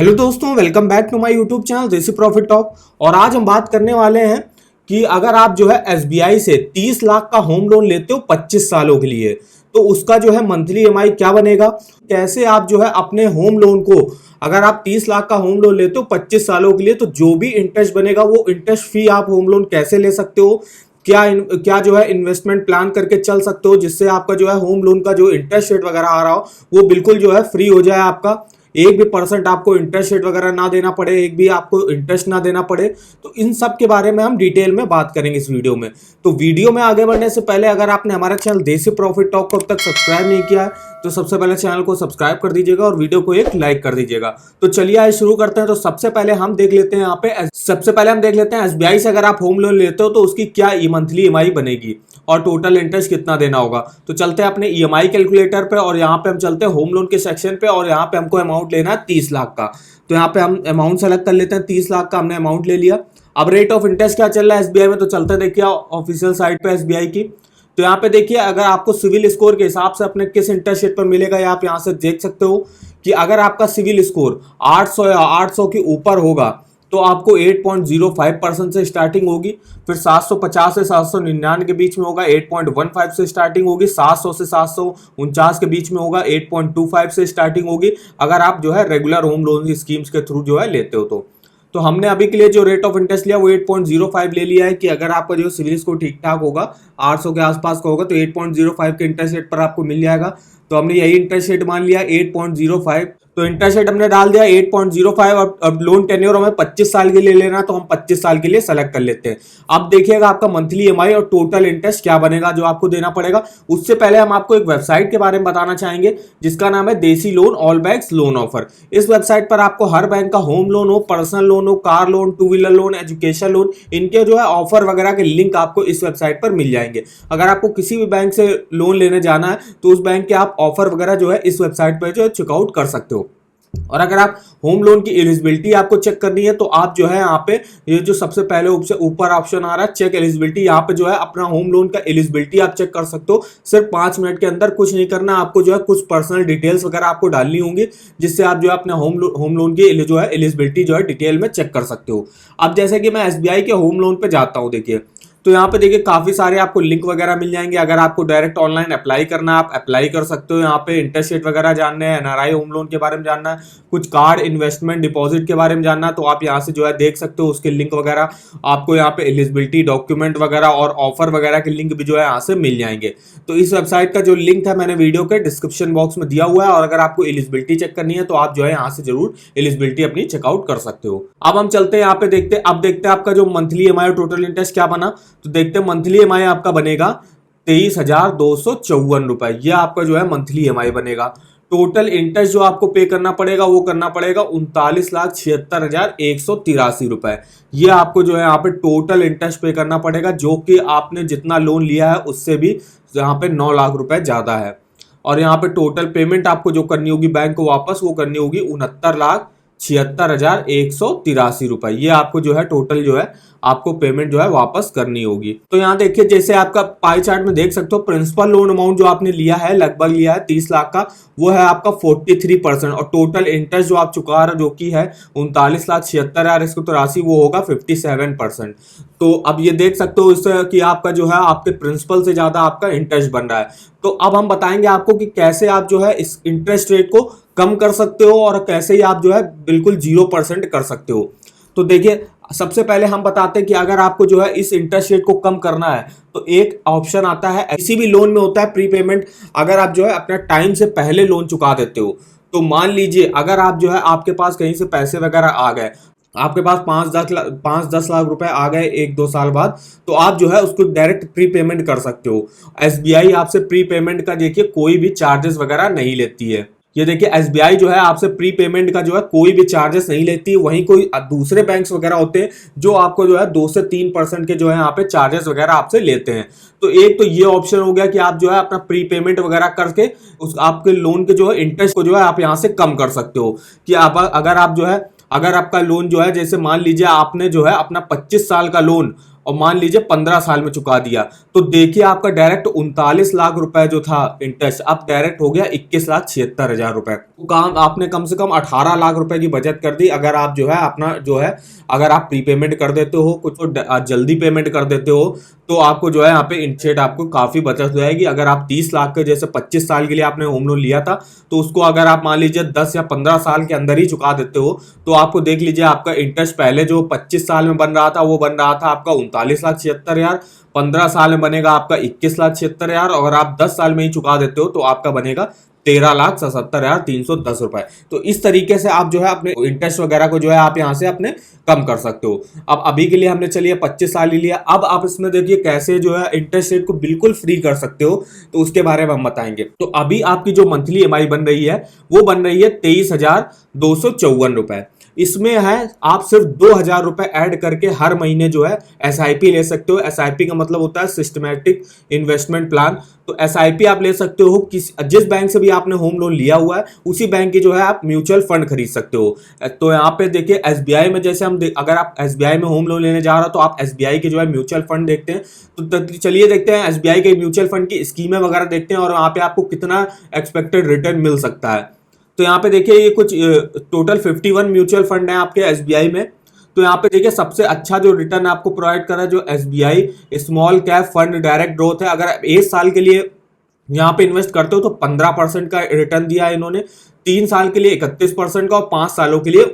Hello दोस्तों, welcome back to my YouTube channel Desi Profit Talk. और आज हम बात करने वाले हैं कि अगर आप जो है एसबीआई से 30 लाख का होम लोन लेते हो 25 सालों के लिए, तो उसका जो है मंथली ईएमआई क्या बनेगा, कैसे आप जो है अपने होम लोन को, अगर आप 30 लाख का होम लोन लेते हो 25 सालों के लिए, तो जो भी इंटरेस्ट बनेगा वो इंटरेस्ट फ्री आप होम लोन कैसे ले सकते हो, क्या जो है इन्वेस्टमेंट प्लान करके चल सकते हो जिससे आपका जो है होम लोन का जो इंटरेस्ट रेट वगैरह आ रहा हो वो बिल्कुल जो है फ्री हो जाए। आपका एक भी परसेंट आपको इंटरेस्ट रेट वगैरह ना देना पड़े, एक भी आपको इंटरेस्ट ना देना पड़े। तो इन सब के बारे में हम डिटेल में बात करेंगे इस वीडियो में। तो वीडियो में आगे बढ़ने से पहले अगर आपने हमारा चैनल देसी प्रॉफिट टॉक को अब तक सब्सक्राइब नहीं किया है तो सबसे पहले चैनल को सब्सक्राइब कर दीजिएगा और वीडियो को एक लाइक कर दीजिएगा। तो चलिए आज शुरू करते हैं। तो सबसे पहले हम देख लेते हैं एसबीआई से अगर आप होम लोन लेते हो तो उसकी क्या मंथली ईएमआई बनेगी और टोटल इंटरेस्ट कितना देना होगा। तो चलते हैं अपने ईएमआई कैलकुलेटर पे और यहाँ पे हम चलते हैं होम लोन के सेक्शन पे और यहाँ पे हमको अमाउंट लेना है 30 लाख का। तो यहाँ पे हम अमाउंट सेलेक्ट कर लेते हैं, 30 लाख का हमने अमाउंट ले लिया। अब रेट ऑफ इंटरेस्ट क्या चल रहा है एसबीआई में, तो चलते देखिए ऑफिशियल साइट पे एसबीआई की। तो यहाँ पे देखिए अगर आपको सिविल स्कोर के हिसाब से अपने किस इंटरेस्ट रेट पर मिलेगा ये आप यहाँ से देख सकते हो कि अगर आपका सिविल स्कोर 800 या 800 के ऊपर होगा तो आपको 8.05% से स्टार्टिंग होगी, फिर 750 से 799 के बीच में होगा 8.15 से स्टार्टिंग होगी, 700 से 749 के बीच में होगा 8.25 से स्टार्टिंग होगी अगर आप जो है रेगुलर होम लोन स्कीम्स के थ्रू जो है लेते हो। तो हमने अभी के लिए जो रेट ऑफ इंटरेस्ट लिया वो 8.05 ले लिया है कि अगर आपका जो सिविल स्कोर ठीक ठाक होगा 800 के आसपास का होगा तो 8.05 के इंटरेस्ट रेट पर आपको मिल जाएगा। तो हमने यही इंटरेस्ट रेट मान लिया 8.05। तो इंटरेस्ट रेट हमने डाल दिया 8.05। अब लोन टेन्योर हमें 25 साल के लिए लेना तो हम 25 साल के लिए सेलेक्ट कर लेते हैं। अब देखिएगा आपका मंथली ईएमआई और टोटल इंटरेस्ट क्या बनेगा जो आपको देना पड़ेगा। उससे पहले हम आपको एक वेबसाइट के बारे में बताना चाहेंगे जिसका नाम है देसी loan all banks loan offer. इस वेबसाइट पर आपको हर बैंक का होम लोन हो, पर्सनल लोन हो, car loan, two wheeler loan, education loan, इनके जो है ऑफर वगैरह के लिंक आपको इस वेबसाइट पर मिल जाएंगे। अगर आपको किसी भी बैंक से लोन लेने जाना है तो उस बैंक के आप ऑफर वगैरह जो है इस वेबसाइट पर जो है चेकआउट कर सकते हो। और अगर आप होम लोन की एलिजिबिलिटी आपको चेक करनी है तो आप जो है यहाँ पे ये जो सबसे पहले ऊपर ऑप्शन आ रहा है चेक एलिजिबिलिटी, यहाँ पे जो है अपना होम लोन का एलिजिबिलिटी आप चेक कर सकते हो। सिर्फ 5 मिनट के अंदर, कुछ नहीं करना आपको, जो है कुछ पर्सनल डिटेल्स वगैरह आपको डालनी होंगी जिससे आप जो है अपने होम लोन की जो है एलिजिबिलिटी जो है डिटेल में चेक कर सकते हो। अब जैसे कि मैं एसबीआई के होम लोन पे जाता हूँ, देखिए तो यहाँ पे देखिए काफी सारे आपको लिंक वगैरह मिल जाएंगे। अगर आपको डायरेक्ट ऑनलाइन अप्लाई करना है आप अप्लाई कर सकते हो। यहाँ पे इंटरेस्ट रेट वगैरह जानना है, एनआरआई होम लोन के बारे में जानना है, कुछ कार्ड इन्वेस्टमेंट डिपॉजिट के बारे में जानना है तो आप यहाँ से जो है देख सकते हो उसके लिंक वगैरह। आपको यहाँ पे एलिजिबिलिटी डॉक्यूमेंट वगैरह और ऑफर वगैरह के लिंक भी जो है यहाँ से मिल जाएंगे। तो इस वेबसाइट का जो लिंक है मैंने वीडियो के डिस्क्रिप्शन बॉक्स में दिया हुआ है और अगर आपको एलिजिबिलिटी चेक करनी है तो आप जो है यहाँ से जरूर एलिजिबिलिटी अपनी चेकआउट कर सकते हो। अब हम चलते हैं यहाँ पे देखते हैं, अब देखते हैं आपका जो मंथली ईएमआई और टोटल इंटरेस्ट क्या बना। तो देखते हैं मंथली ईएमआई आपका बनेगा 23,254 रुपए, यह आपका जो है मंथली ईएमआई बनेगा। टोटल इंटरेस्ट जो आपको पे करना पड़ेगा वो करना पड़ेगा 39,76,183 रुपए। ये आपको जो है यहाँ पे टोटल इंटरेस्ट पे करना पड़ेगा जो कि आपने जितना लोन लिया है उससे भी यहाँ पे 9 लाख रुपए ज्यादा है। और यहाँ पे टोटल पेमेंट आपको जो करनी होगी बैंक को वापस वो करनी होगी 69,76,183 रुपए। ये आपको जो है टोटल जो है आपको पेमेंट जो है वापस करनी होगी। तो यहाँ देखिए जैसे आपका पाई चार्ट में देख सकते हो प्रिंसिपल लोन अमाउंट जो आपने लिया है लगभग लिया है 30 लाख का, वो है आपका 43% और टोटल इंटरेस्ट जो आप चुका रहे जो कि है 39,76,183 वो होगा 57%। तो अब ये देख सकते हो इससे कि आपका जो है आपके प्रिंसिपल से ज्यादा आपका इंटरेस्ट बन रहा है। तो अब हम बताएंगे आपको कि कैसे आप जो है इस इंटरेस्ट रेट को कम कर सकते हो और कैसे ही आप जो है बिल्कुल 0% कर सकते हो। तो देखिए सबसे पहले हम बताते हैं कि अगर आपको जो है इस इंटरेस्ट रेट को कम करना है तो एक ऑप्शन आता है, किसी भी लोन में होता है प्रीपेमेंट। अगर आप जो है अपना टाइम से पहले लोन चुका देते हो तो मान लीजिए अगर आप जो है आपके पास कहीं से पैसे वगैरह आ गए, आपके पास 5-10 लाख रुपए आ गए 1-2 साल बाद, तो आप जो है उसको डायरेक्ट प्री पेमेंट कर सकते हो। एसबीआई आपसे प्री पेमेंट का देखिए कोई भी चार्जेस वगैरह नहीं लेती है। ये देखिए एसबीआई जो है आपसे प्री पेमेंट का जो है कोई भी चार्जेस नहीं लेती है। वहीं कोई दूसरे बैंक्स वगैरह होते हैं जो आपको जो है 2 से 3% के जो है यहाँ पे चार्जेस वगैरह आपसे लेते हैं। तो एक तो ये ऑप्शन हो गया कि आप जो है अपना प्री पेमेंट वगैरह करके उस आपके लोन के जो है इंटरेस्ट को जो है आप यहाँ से कम कर सकते हो। कि अगर आप जो है अगर आपका लोन जो है जैसे मान लीजिए आपने जो है अपना 25 साल का लोन और मान लीजिए 15 साल में चुका दिया, तो देखिए आपका डायरेक्ट 39 लाख रुपए जो था इंटरेस्ट, अब डायरेक्ट हो गया 21,76,000 रुपए। तो काम आपने कम से कम 18 लाख रुपए की बचत कर दी। अगर आप जो है अपना जो है अगर आप प्रीपेमेंट कर देते हो, कुछ जल्दी पेमेंट कर देते हो, तो आपको जो है यहाँ पे इंटरेस्ट आपको काफी बचत हो जाएगी। अगर आप 30 लाख के जैसे 25 साल के लिए आपने होम लोन लिया था, तो उसको अगर आप मान लीजिए 10 या 15 साल के अंदर ही चुका देते हो, तो आपको देख लीजिए आपका इंटरेस्ट पहले जो 25 साल में बन रहा था वो बन रहा था आपका 39,76,000, 15 साल में बनेगा आपका 21,76,000, और अगर आप 10 साल में ही चुका देते हो तो आपका बनेगा 13,77,310 रुपए। तो इस तरीके से आप जो है अपने इंटरेस्ट वगैरह को जो है आप यहाँ से अपने कम कर सकते हो। अब अभी के लिए हमने चलिए 25 साल ही लिया, अब आप इसमें देखिए कैसे जो है इंटरेस्ट रेट को बिल्कुल फ्री कर सकते हो, तो उसके बारे में हम बताएंगे। तो अभी आपकी जो मंथली ईएमआई बन रही है वो बन रही है 23,254 रुपए। इसमें है आप सिर्फ 2,000 रुपए ऐड करके हर महीने जो है एसआईपी ले सकते हो। एसआईपी का मतलब होता है सिस्टमैटिक इन्वेस्टमेंट प्लान। तो एसआईपी आप ले सकते हो जिस बैंक से भी आपने होम लोन लिया हुआ है उसी बैंक की जो है आप म्यूचुअल फंड खरीद सकते हो। तो यहाँ पे देखिए एसबीआई में जैसे अगर आप एसबीआई में होम लोन लेने जा रहे हो तो आप एसबीआई के जो है म्यूचुअल फंड देखते हैं। तो चलिए देखते हैं एसबीआई के म्यूचुअल फंड की स्कीमें वगैरह देखते हैं और वहाँ पे आपको कितना एक्सपेक्टेड रिटर्न मिल सकता है। तो यहाँ पे देखिए ये कुछ टोटल 51 म्यूचुअल फंड है आपके एसबीआई में। तो यहाँ पे देखिए सबसे अच्छा जो रिटर्न आपको प्रोवाइड कर रहा है जो SBI small cap fund direct growth है। अगर आप 1 साल के लिए यहाँ पे इन्वेस्ट करते हो तो 15% का रिटर्न दिया है इन्होंने, 3 साल के लिए 31% का और 5 सालों के लिए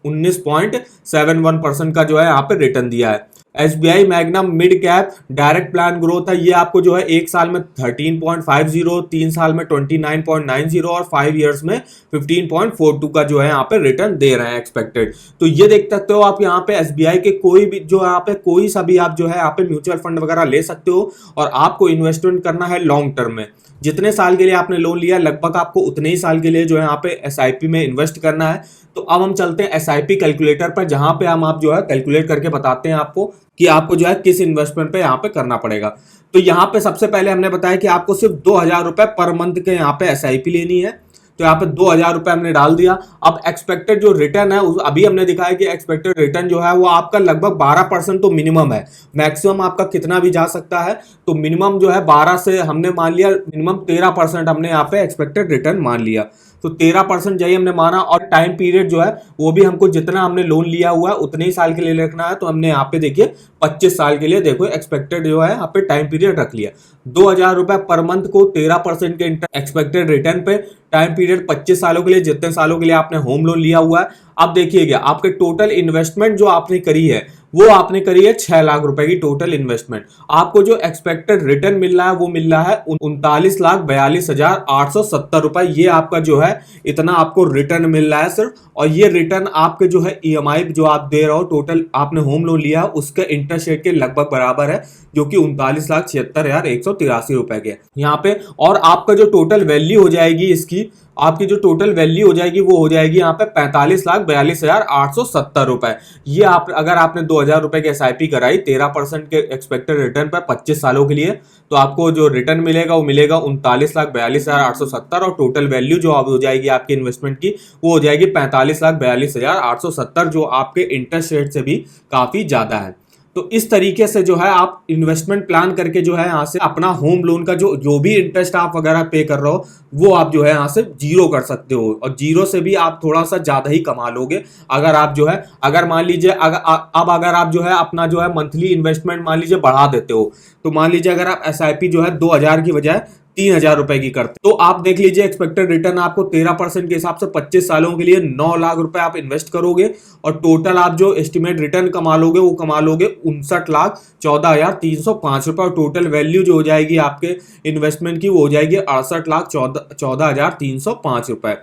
19.71% का जो है यहाँ पे रिटर्न दिया है। SBI magnum mid cap direct plan growth है, ये आपको जो है 1 साल में 13.50, 3 साल में 29.90 और 5 ईयर्स में 15.42 का जो है यहाँ पे रिटर्न दे रहे हैं एक्सपेक्टेड। तो ये देख सकते हो आप यहाँ पे एसबीआई के कोई भी जो यहाँ पे कोई सा भी आप जो है यहाँ पे म्यूचुअल फंड वगैरह ले सकते हो, और आपको इन्वेस्टमेंट करना है लॉन्ग टर्म में। जितने साल के लिए आपने लोन लिया लगभग आपको उतने ही साल के लिए जो है यहाँ पे एसआईपी में इन्वेस्ट करना है। तो अब हम चलते हैं एसआईपी कैलकुलेटर पर, जहां पे हम आप जो है कैलकुलेट करके बताते हैं आपको कि आपको जो है किस इन्वेस्टमेंट पे यहाँ पे करना पड़ेगा। तो यहाँ पे सबसे पहले हमने बताया कि आपको सिर्फ 2,000 रुपए पर मंथ के यहाँ पे एसआईपी लेनी है। तो यहाँ पे 2,000 रुपए हमने डाल दिया। अब एक्सपेक्टेड जो रिटर्न है अभी हमने दिखाया कि एक्सपेक्टेड रिटर्न जो है वो आपका लगभग 12% तो मिनिमम है, मैक्सिमम आपका कितना भी जा सकता है। तो मिनिमम जो है 12 से हमने मान लिया मिनिमम 13% हमने यहाँ पे एक्सपेक्टेड रिटर्न मान लिया। तो 13% यही हमने माना, और टाइम पीरियड जो है वो भी हमको जितना हमने लोन लिया हुआ है उतने ही साल के लिए रखना है। तो हमने यहाँ पे देखिए 25 साल के लिए देखो एक्सपेक्टेड जो है यहाँ पे टाइम पीरियड रख लिया। 2,000 रुपए पर मंथ को 13% के एक्सपेक्टेड रिटर्न पे, टाइम पीरियड 25 सालों के लिए, जितने सालों के लिए आपने होम लोन लिया हुआ है। अब देखिएगा आपके टोटल इन्वेस्टमेंट जो आपने करी है वो आपने करी है 6 लाख रुपए की टोटल इन्वेस्टमेंट। आपको जो एक्सपेक्टेड रिटर्न मिल रहा है वो मिल रहा है 39,42,870 रुपए। ये आपका जो है इतना आपको रिटर्न मिल रहा है सिर्फ, और ये रिटर्न आपके जो है ईएमआई जो आप दे रहे हो टोटल आपने होम लोन लिया है उसके इंटरेस्ट रेट के लगभग बराबर है, जो कि 39,76,183 रुपए के यहाँ पे। और आपका जो टोटल वैल्यू हो जाएगी इसकी, आपकी जो टोटल वैल्यू हो जाएगी वो हो जाएगी यहाँ पे 45,42,870 रुपए। ये आप अगर आपने 2,000 रुपए की एसआईपी कराई 13% के एक्सपेक्टेड रिटर्न पर 25 सालों के लिए, तो आपको जो रिटर्न मिलेगा वो मिलेगा 39,42,870, और टोटल वैल्यू जो अब हो जाएगी आपकी इन्वेस्टमेंट की वो हो जाएगी 45,42,870, जो आपके इंटरेस्ट रेट से भी काफी ज्यादा है। तो इस तरीके से जो है आप इन्वेस्टमेंट प्लान करके जो है यहाँ से अपना होम लोन का जो भी इंटरेस्ट आप वगैरह पे कर रहे हो वो आप जो है यहाँ से जीरो कर सकते हो, और जीरो से भी आप थोड़ा सा ज्यादा ही कमा लोगे। अगर आप जो है अगर मान लीजिए अगर आप जो है अपना जो है मंथली इन्वेस्टमेंट मान लीजिए बढ़ा देते हो, तो मान लीजिए अगर आप एसआईपी जो है 2,000 की बजाय 3,000 रुपए की करते, तो आप देख लीजिए एक्सपेक्टेड रिटर्न आपको 13% के हिसाब से 25 सालों के लिए 9 लाख रुपए आप इन्वेस्ट करोगे, और टोटल आप जो एस्टिमेट रिटर्न कमा लोगे वो कमा लोगे 59,14,305 रुपए, और टोटल वैल्यू जो हो जाएगी आपके इन्वेस्टमेंट की वो हो जाएगी 68,14,305 रुपए।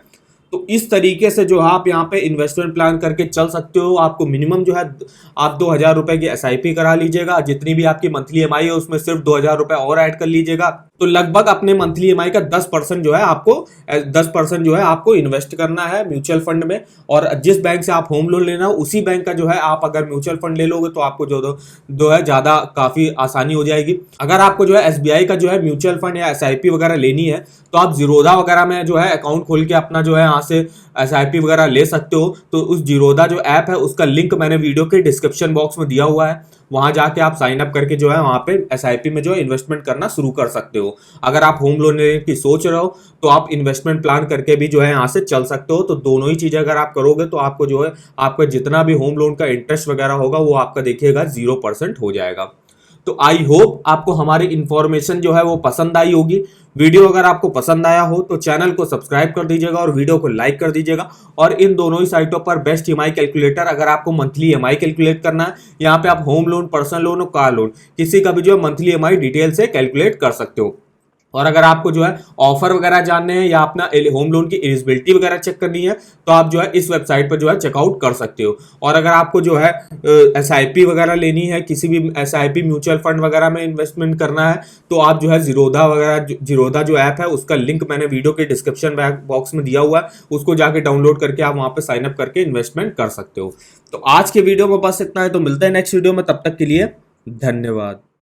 तो इस तरीके से जो आप यहाँ पे इन्वेस्टमेंट प्लान करके चल सकते हो। आपको मिनिमम जो है आप 2,000 रुपए की एसआईपी करा लीजिएगा, जितनी भी आपकी मंथली ईएमआई है उसमें सिर्फ 2,000 रुपए और ऐड कर लीजिएगा, तो लगभग अपने मंथली ईएमआई का 10% जो है आपको इन्वेस्ट करना है म्यूचुअल फंड में। और जिस बैंक से आप होम लोन लेना हो उसी बैंक का जो है आप अगर म्यूचुअल फंड ले लोगे तो आपको जो है ज्यादा काफी आसानी हो जाएगी। अगर आपको जो है एसबीआई का जो है म्यूचुअल फंड या एसआईपी वगैरह लेनी है तो आप जीरोधा वगैरह में जो है अकाउंट खोल के अपना जो है यहाँ यहाँ से SIP वगैरह ले सकते हो। तो उस जीरोधा जो ऐप है उसका लिंक मैंने वीडियो के डिस्क्रिप्शन बॉक्स में दिया हुआ है, वहां जाके आप साइन अप करके जो है वहां पे SIP में जो है इन्वेस्टमेंट करना शुरू कर सकते हो। अगर आप होम लोन लेने की सोच रहे हो तो आप इन्वेस्टमेंट प्लान करके भी जो है यहाँ से चल सकते हो। तो दोनों ही चीजें अगर आप करोगे तो आपको जो है आपका जितना भी होम लोन का इंटरेस्ट वगैरह होगा वो आपका देखिएगा 0% हो जाएगा। तो आई होप आपको हमारी इंफॉर्मेशन जो है वो पसंद आई होगी। वीडियो अगर आपको पसंद आया हो तो चैनल को सब्सक्राइब कर दीजिएगा और वीडियो को लाइक कर दीजिएगा। और इन दोनों ही साइटों पर बेस्ट EMI कैलकुलेटर, अगर आपको मंथली EMI कैलकुलेट करना है, यहाँ पे आप होम लोन, पर्सनल लोन और कार लोन किसी का भी जो है मंथली EMI डिटेल से कैलकुलेट कर सकते हो। और अगर आपको जो है ऑफर वगैरह जानने हैं या अपना होम लोन की एलिजिबिलिटी वगैरह चेक करनी है तो आप जो है इस वेबसाइट पर जो है चेकआउट कर सकते हो। और अगर आपको जो है SIP वगैरह लेनी है, किसी भी SIP म्यूचुअल फंड वगैरह में इन्वेस्टमेंट करना है, तो आप जो है जीरोधा जो ऐप है उसका लिंक मैंने वीडियो के डिस्क्रिप्शन बॉक्स में दिया हुआ है, उसको जाके डाउनलोड करके आप वहां पे साइन अप करके इन्वेस्टमेंट कर सकते हो। तो आज के वीडियो में बस इतना है, तो मिलते हैं नेक्स्ट वीडियो में, तब तक के लिए धन्यवाद।